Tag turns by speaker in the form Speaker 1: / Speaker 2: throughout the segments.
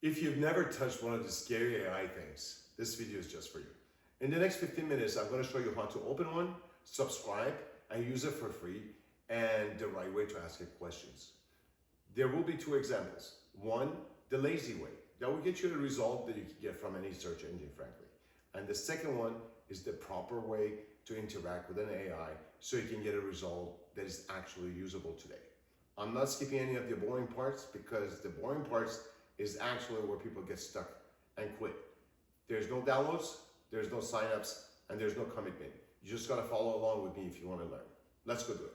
Speaker 1: If you've never touched one of the scary AI things, this video is just for you. In the next 15 minutes, I'm going to show you how to open one, subscribe, and use it for free, and the right way to ask it questions. There will be two examples. One, the lazy way. That will get you the result that you can get from any search engine, frankly. And the second one is the proper way to interact with an AI so you can get a result that is actually usable today. I'm not skipping any of the boring parts because the boring parts is actually where people get stuck and quit. There's no downloads, there's no signups, and there's no commitment. You just gotta follow along with me if you wanna learn. Let's go do it.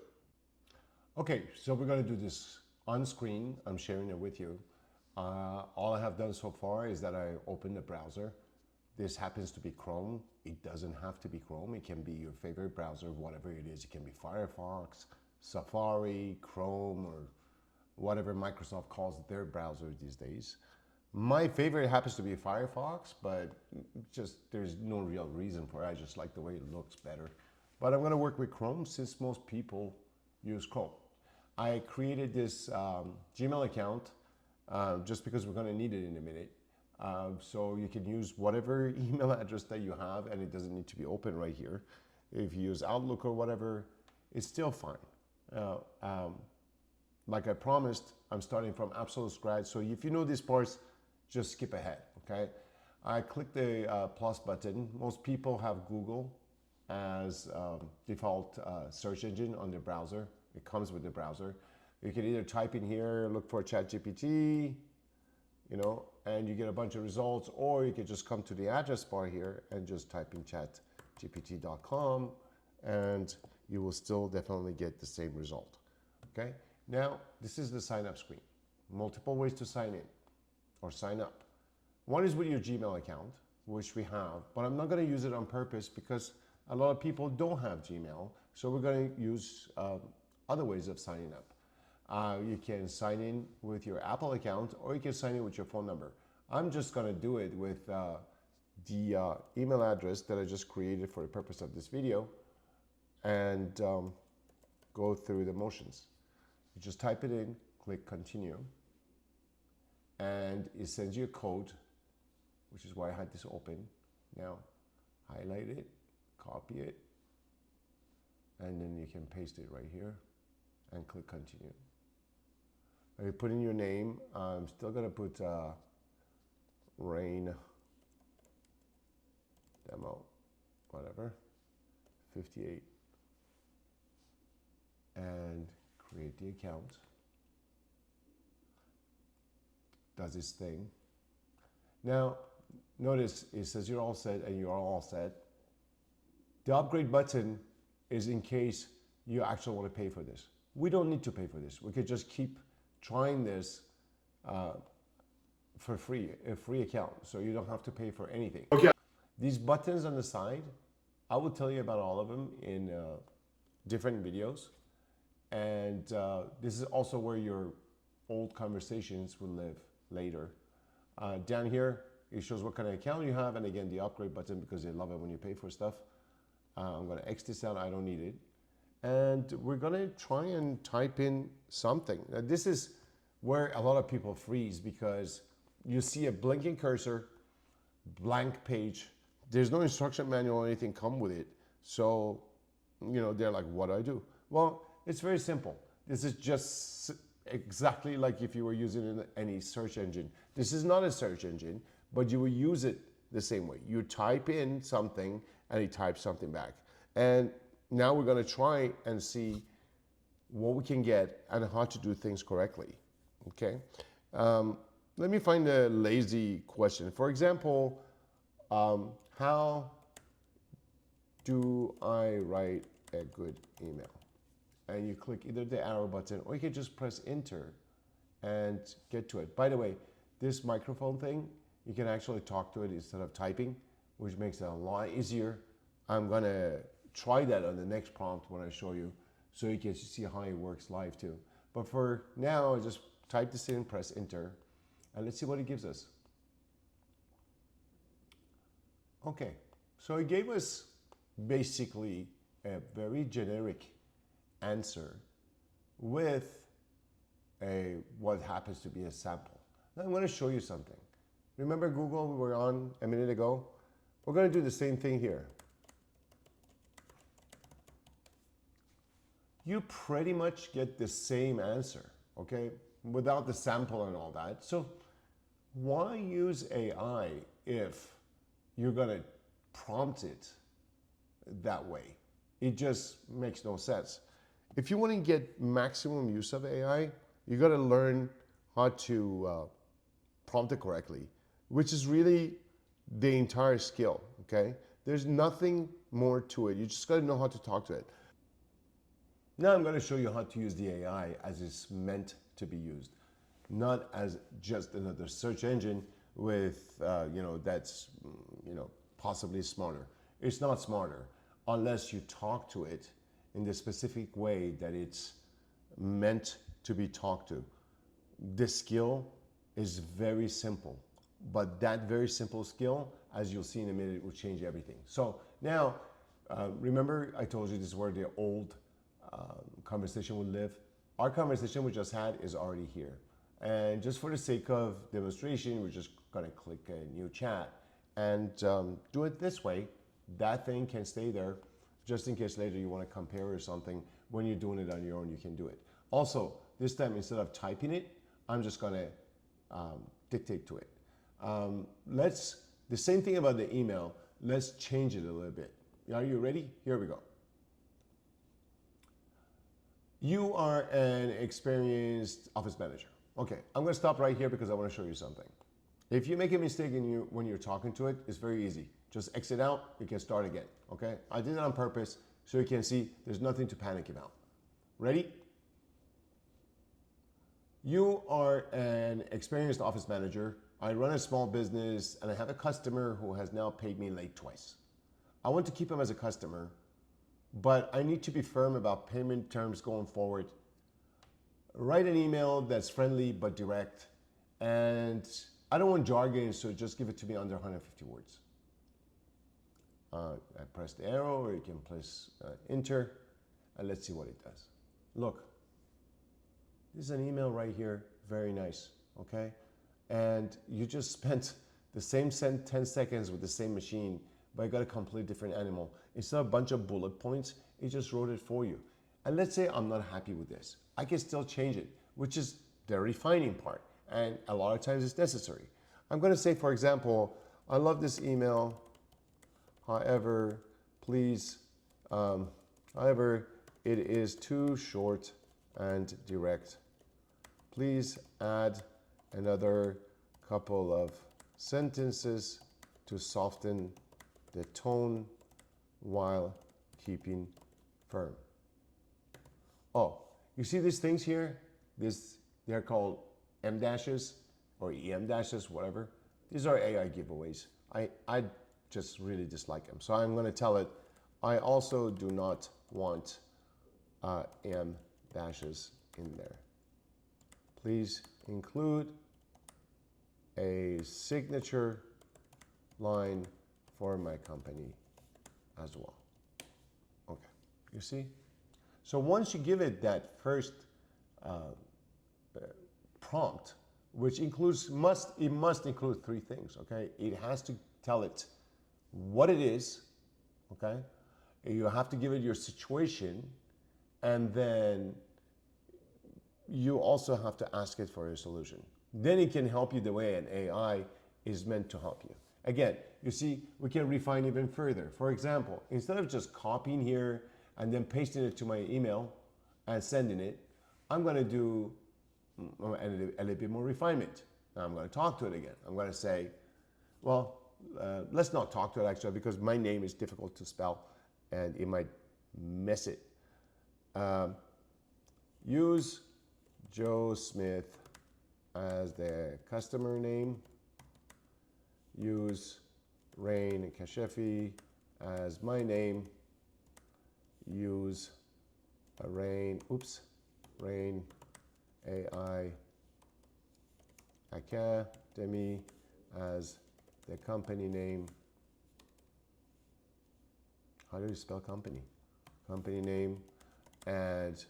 Speaker 2: Okay, so we're going to do this on screen. I'm sharing it with you. All I have done so far is that I opened the browser. This happens to be Chrome. It doesn't have to be Chrome. It can be your favorite browser, whatever it is. It can be Firefox, Safari, Chrome, or whatever Microsoft calls their browser these days. My favorite happens to be Firefox, but just there's no real reason for it. I just like the way it looks better. But I'm going to work with Chrome since most people use Chrome. I created this Gmail account just because we're going to need it in a minute. So you can use whatever email address that you have, and it doesn't need to be open right here. If you use Outlook or whatever, it's still fine. Like I promised, I'm starting from absolute scratch. So if you know these parts, just skip ahead, okay? I click the plus button. Most people have Google as default search engine on their browser. It comes with the browser. You can either type in here, look for ChatGPT, and you get a bunch of results, or you can just come to the address bar here and just type in chatgpt.com, and you will still definitely get the same result, okay? Now, this is the sign up screen. Multiple ways to sign in or sign up. One is with your Gmail account, which we have, but I'm not going to use it on purpose because a lot of people don't have Gmail, so we're going to use other ways of signing up. You can sign in with your Apple account, or you can sign in with your phone number. I'm just going to do it with the email address that I just created for the purpose of this video, and go through the motions. You just type it in, click continue, and it sends you a code, which is why I had this open. Now, highlight it, copy it, and then you can paste it right here and click continue. You put in your name. I'm still gonna put rain demo, whatever, 58, and create the account. Does this thing. Now, notice it says you're all set, and you are all set. The upgrade button is in case you actually want to pay for this. We don't need to pay for this. We could just keep trying this for free, a free account, so you don't have to pay for anything.
Speaker 1: Okay.
Speaker 2: These buttons on the side, I will tell you about all of them in different videos. And this is also where your old conversations will live later. Down here, it shows what kind of account you have, and again, the upgrade button, because they love it when you pay for stuff. I'm going to X this out. I don't need it. And we're going to try and type in something. Now, this is where a lot of people freeze because you see a blinking cursor, blank page. There's no instruction manual or anything come with it. So, they're like, what do I do? Well, it's very simple. This is just exactly like if you were using any search engine. This is not a search engine, but you will use it the same way. You type in something and it types something back. And now we're going to try and see what we can get and how to do things correctly. Okay. Let me find a lazy question. For example, how do I write a good email? And you click either the arrow button, or you can just press enter and get to it. By the way, this microphone thing, you can actually talk to it instead of typing, which makes it a lot easier. I'm gonna try that on the next prompt when I show you, so you can see how it works live too. But for now, I just type this in, press enter, and let's see what it gives us. Okay, so it gave us basically a very generic answer with what happens to be a sample. Now I'm going to show you something. Remember Google we were on a minute ago? We're going to do the same thing here. You pretty much get the same answer, okay? Without the sample and all that. So why use AI if you're going to prompt it that way? It just makes no sense. If you want to get maximum use of AI, you got to learn how to prompt it correctly, which is really the entire skill, okay? There's nothing more to it. You just got to know how to talk to it. Now I'm going to show you how to use the AI as it's meant to be used, not as just another search engine with, that's, possibly smarter. It's not smarter unless you talk to it in the specific way that it's meant to be talked to. This skill is very simple, but that very simple skill, as you'll see in a minute, will change everything. So now, remember I told you this is where the old conversation would live. Our conversation we just had is already here. And just for the sake of demonstration, we're just gonna click a new chat and do it this way. That thing can stay there just in case later you wanna compare or something. When you're doing it on your own, you can do it. Also, this time instead of typing it, I'm just gonna dictate to it. The same thing about the email, let's change it a little bit. Are you ready? Here we go. You are an experienced office manager. Okay, I'm gonna stop right here because I wanna show you something. If you make a mistake when you're talking to it, it's very easy. Just exit out, you can start again, okay? I did it on purpose so you can see there's nothing to panic about. Ready? You are an experienced office manager. I run a small business and I have a customer who has now paid me late twice. I want to keep him as a customer, but I need to be firm about payment terms going forward. Write an email that's friendly but direct, and I don't want jargon, so just give it to me under 150 words. I press the arrow, or you can press enter, and let's see what it does. Look, this is an email right here, very nice, okay? And you just spent the same 10 seconds with the same machine, but you got a completely different animal. Instead of a bunch of bullet points, it just wrote it for you. And let's say I'm not happy with this. I can still change it, which is the refining part. And a lot of times it's necessary. I'm gonna say, for example, I love this email. However, please, however, it is too short and direct. Please add another couple of sentences to soften the tone while keeping firm. Oh, you see these things here? They're called M dashes or EM dashes, whatever. These are AI giveaways. I just really dislike them. So I'm gonna tell it, I also do not want M dashes in there. Please include a signature line for my company as well. Okay, you see? So once you give it that first prompt, which must include three things, okay? It has to tell it what it is, okay? You have to give it your situation, and then you also have to ask it for a solution. Then it can help you the way an AI is meant to help you. Again, you see, we can refine even further. For example, instead of just copying here and then pasting it to my email and sending it, I'm gonna do a little bit more refinement. Now I'm gonna talk to it again. I'm gonna say, well, let's not talk to it actually because my name is difficult to spell and it might mess it. Use Joe Smith as the customer name. Use Rain Kashefi as my name. Use Rain AI Academy as the company name. How do you spell company? Company name, and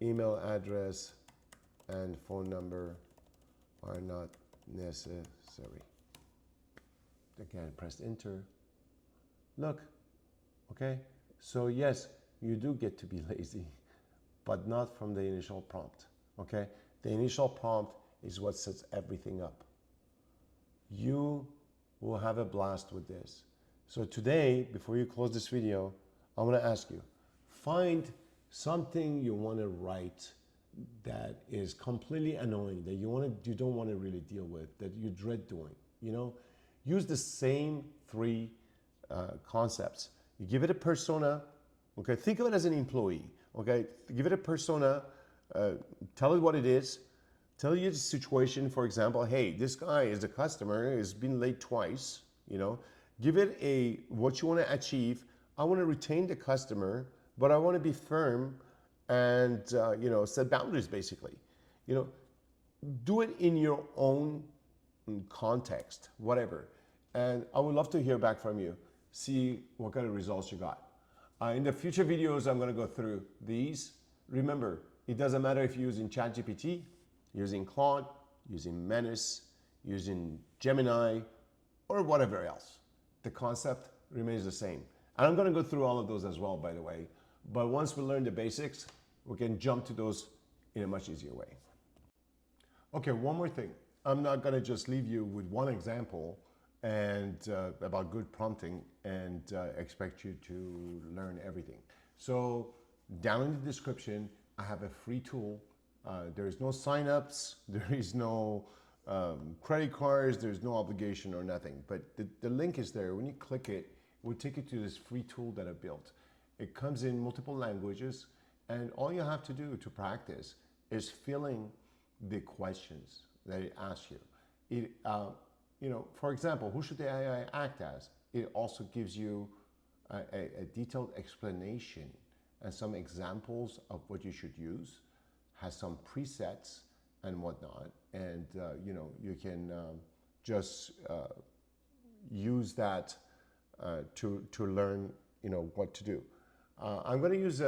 Speaker 2: email address and phone number are not necessary. again, press enter. Look, okay? So yes, you do get to be lazy, but not from the initial prompt, okay? The initial prompt is what sets everything up. You will have a blast with this. So today, before you close this video, I want to ask you, find something you want to write that is completely annoying, that you don't want to really deal with, that you dread doing. Use the same three concepts. You give it a persona. Okay, think of it as an employee. Okay, give it a persona. Tell it what it is. Tell you the situation. For example, hey, this guy is a customer. Has been late twice. Give it what you want to achieve. I want to retain the customer, but I want to be firm and set boundaries. Basically, do it in your own context, whatever. And I would love to hear back from you. See what kind of results you got. In the future videos, I'm going to go through these. Remember, it doesn't matter if you're using ChatGPT, using Claude, using Menace, using Gemini, or whatever else. The concept remains the same. And I'm going to go through all of those as well, by the way. But once we learn the basics, we can jump to those in a much easier way. Okay, one more thing. I'm not going to just leave you with one example and about good prompting and expect you to learn everything. So down in the description, I have a free tool. There is no signups, there is no credit cards, there's no obligation or nothing. But the link is there. When you click it, it will take you to this free tool that I built. It comes in multiple languages, and all you have to do to practice is fill in the questions that it asks you. For example, who should the AI act as? It also gives you a detailed explanation and some examples of what you should use, has some presets and whatnot, and you can just use that to learn what to do. I'm going to use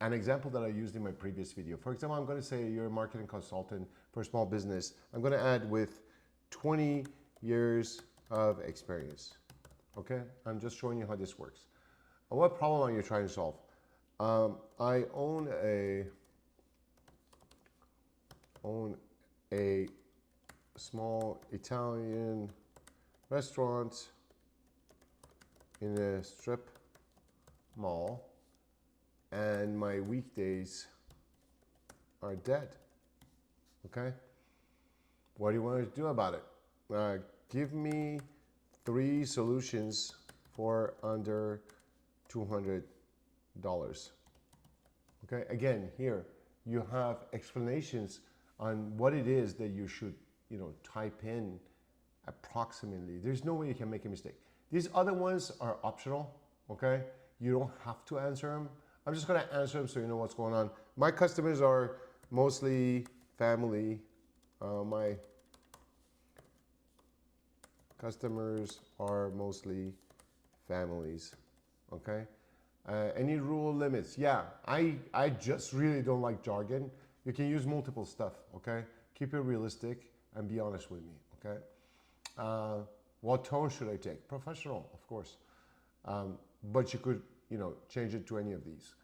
Speaker 2: an example that I used in my previous video. For example, I'm going to say you're a marketing consultant for a small business. I'm going to add with 20 years of experience. Okay, I'm just showing you how this works. What problem are you trying to solve? I own a small Italian restaurant in a strip mall, and my weekdays are dead. Okay? What do you want to do about it? Give me 3 solutions for under $200. Okay? Again, here you have explanations on what it is that you should, type in approximately. There's no way you can make a mistake. These other ones are optional. Okay? You don't have to answer them. I'm just going to answer them so you know what's going on. My customers are mostly family. My customers are mostly families. Okay? Any rule limits? Yeah, I just really don't like jargon. You can use multiple stuff. Okay? Keep it realistic and be honest with me. Okay? What tone should I take? Professional, of course. But you could, change it to any of these.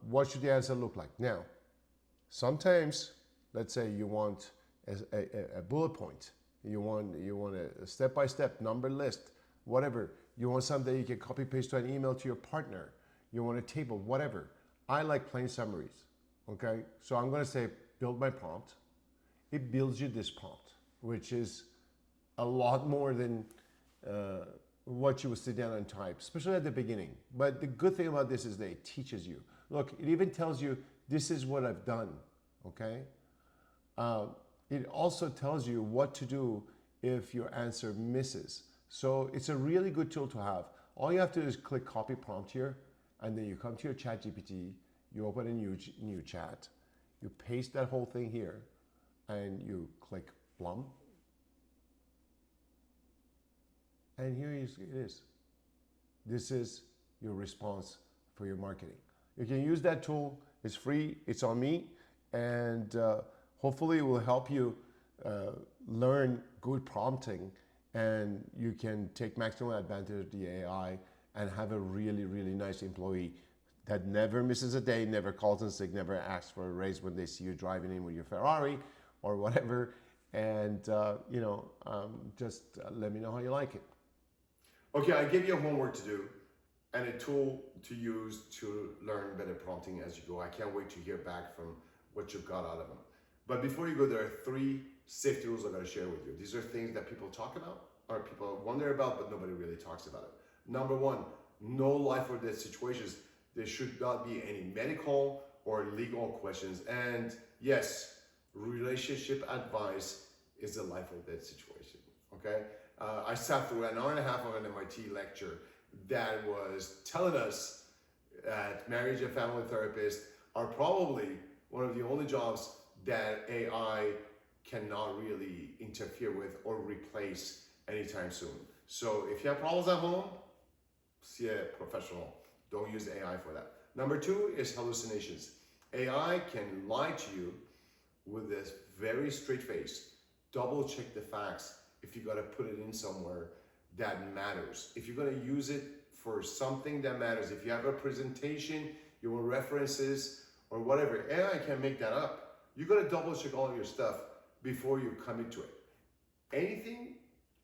Speaker 2: What should the answer look like? Now, sometimes, let's say you want a bullet point. You want a step-by-step number list, whatever. You want something you can copy paste to an email to your partner. You want a table, whatever. I like plain summaries. Okay, so I'm going to say build my prompt. It builds you this prompt, which is a lot more than what you would sit down and type, especially at the beginning. But the good thing about this is that it teaches you. Look, it even tells you this is what I've done. Okay. It also tells you what to do if your answer misses. So it's a really good tool to have. All you have to do is click copy prompt here, and then you come to your ChatGPT, you open a new chat, you paste that whole thing here, and you click plum. And here it is. This is your response for your marketing. You can use that tool. It's free. It's on me. And hopefully it will help you learn good prompting, and you can take maximum advantage of the AI and have a really, really nice employee that never misses a day, never calls in sick, never asks for a raise when they see you driving in with your Ferrari or whatever. And just let me know how you like it.
Speaker 1: Okay, I gave you a homework to do and a tool to use to learn better prompting as you go. I can't wait to hear back from what you've got out of them. But before you go, there are 3 safety rules I'm going to share with you. These are things that people talk about or people wonder about, but nobody really talks about it. Number 1, no life or death situations. There should not be any medical or legal questions. And yes, relationship advice is a life or death situation, okay? I sat through an hour and a half of an MIT lecture that was telling us that marriage and family therapists are probably one of the only jobs that AI cannot really interfere with or replace anytime soon. So if you have problems at home, see a professional. Don't use AI for that. Number 2 is hallucinations. AI can lie to you with this very straight face. Double check the facts if you got to put it in somewhere that matters. If you're going to use it for something that matters, if you have a presentation, you want references or whatever, AI can make that up. You got to double check all your stuff before you commit to it. Anything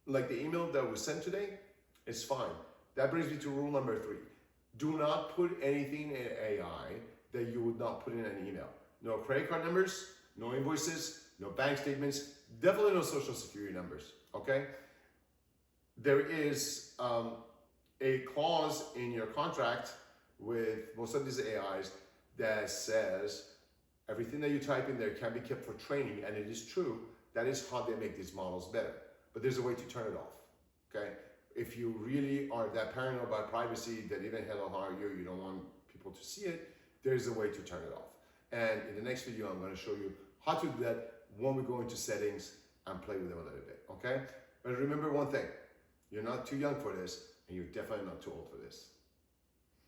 Speaker 1: like the email that was sent today is fine. That brings me to rule number 3. Do not put anything in AI that you would not put in an email. No credit card numbers, no invoices, no bank statements, definitely no social security numbers, okay? There is a clause in your contract with most of these AIs that says everything that you type in there can be kept for training, and it is true. That is how they make these models better. But there's a way to turn it off, okay? If you really are that paranoid about privacy that even hell or high you don't want people to see it, there's a way to turn it off. And in the next video, I'm going to show you how to do that when we go into settings and play with them a little bit, okay? But remember one thing, you're not too young for this, and you're definitely not too old for this.